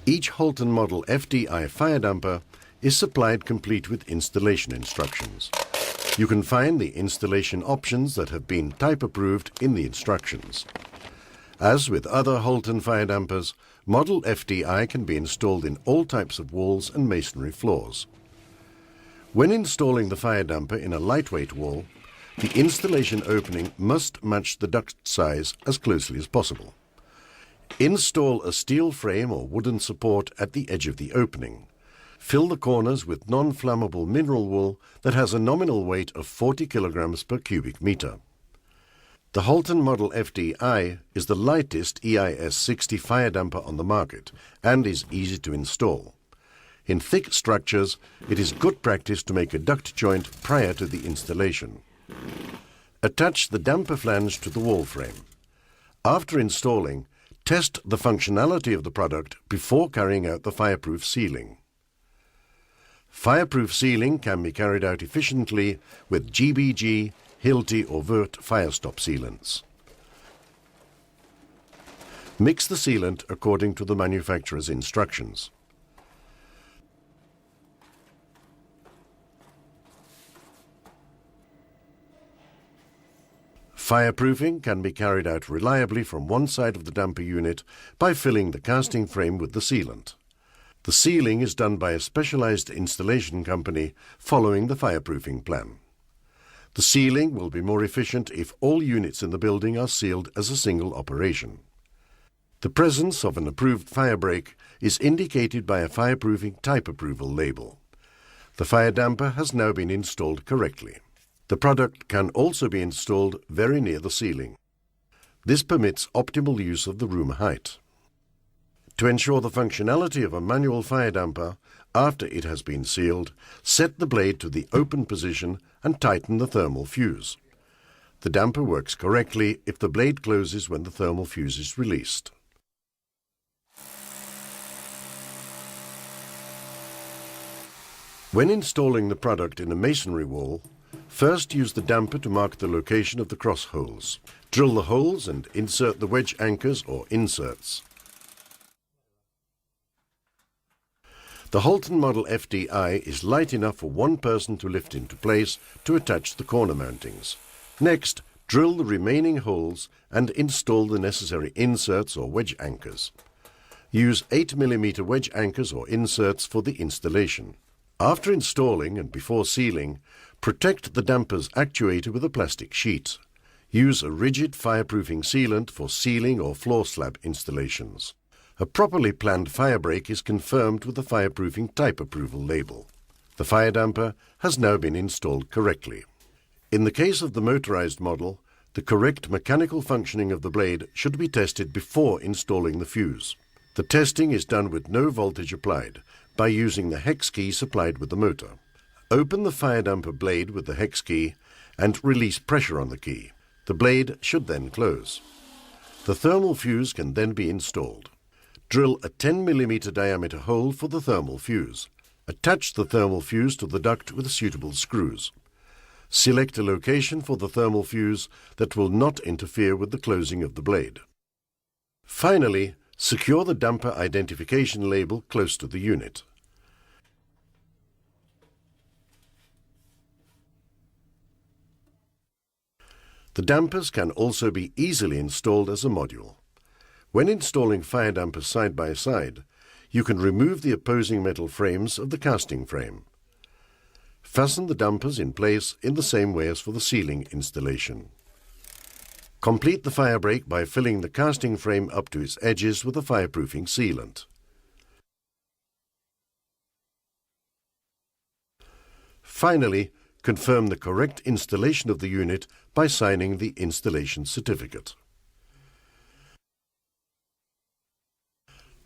Each Halton Model FDI fire damper is supplied complete with installation instructions. You can find the installation options that have been type approved in the instructions. As with other Halton fire dampers, Model FDI can be installed in all types of walls and masonry floors. When installing the fire damper in a lightweight wall, the installation opening must match the duct size as closely as possible. Install a steel frame or wooden support at the edge of the opening. Fill the corners with non-flammable mineral wool that has a nominal weight of 40 kilograms per cubic meter. The Halton Model FDI is the lightest EIS 60 fire damper on the market and is easy to install. In thick structures, it is good practice to make a duct joint prior to the installation. Attach the damper flange to the wall frame. After installing, test the functionality of the product before carrying out the fireproof sealing. Fireproof sealing can be carried out efficiently with GBG, Hilti or Wurt fire stop sealants. Mix the sealant according to the manufacturer's instructions. Fireproofing can be carried out reliably from one side of the damper unit by filling the casting frame with the sealant. The sealing is done by a specialized installation company following the fireproofing plan. The sealing will be more efficient if all units in the building are sealed as a single operation. The presence of an approved fire break is indicated by a fireproofing type approval label. The fire damper has now been installed correctly. The product can also be installed very near the ceiling. This permits optimal use of the room height. To ensure the functionality of a manual fire damper, after it has been sealed, set the blade to the open position and tighten the thermal fuse. The damper works correctly if the blade closes when the thermal fuse is released. When installing the product in a masonry wall, first use the damper to mark the location of the cross holes. Drill the holes and insert the wedge anchors or inserts. The Halton Model FDI is light enough for one person to lift into place to attach the corner mountings. Next, drill the remaining holes and install the necessary inserts or wedge anchors. Use 8 mm wedge anchors or inserts for the installation. After installing and before sealing, protect the damper's actuator with a plastic sheet. Use a rigid fireproofing sealant for ceiling or floor slab installations. A properly planned fire break is confirmed with the fireproofing type approval label. The fire damper has now been installed correctly. In the case of the motorized model, the correct mechanical functioning of the blade should be tested before installing the fuse. The testing is done with no voltage applied by using the hex key supplied with the motor. Open the fire damper blade with the hex key and release pressure on the key. The blade should then close. The thermal fuse can then be installed. Drill a 10 mm diameter hole for the thermal fuse. Attach the thermal fuse to the duct with suitable screws. Select a location for the thermal fuse that will not interfere with the closing of the blade. Finally, secure the damper identification label close to the unit. The dampers can also be easily installed as a module. When installing fire dampers side by side, you can remove the opposing metal frames of the casting frame. Fasten the dampers in place in the same way as for the ceiling installation. Complete the fire break by filling the casting frame up to its edges with a fireproofing sealant. Finally, confirm the correct installation of the unit by signing the installation certificate.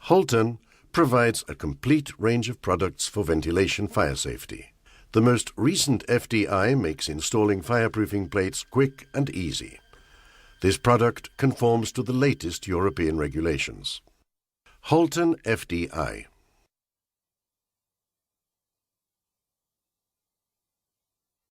Halton provides a complete range of products for ventilation fire safety. The most recent FDI makes installing fireproofing plates quick and easy. This product conforms to the latest European regulations. Halton FDI.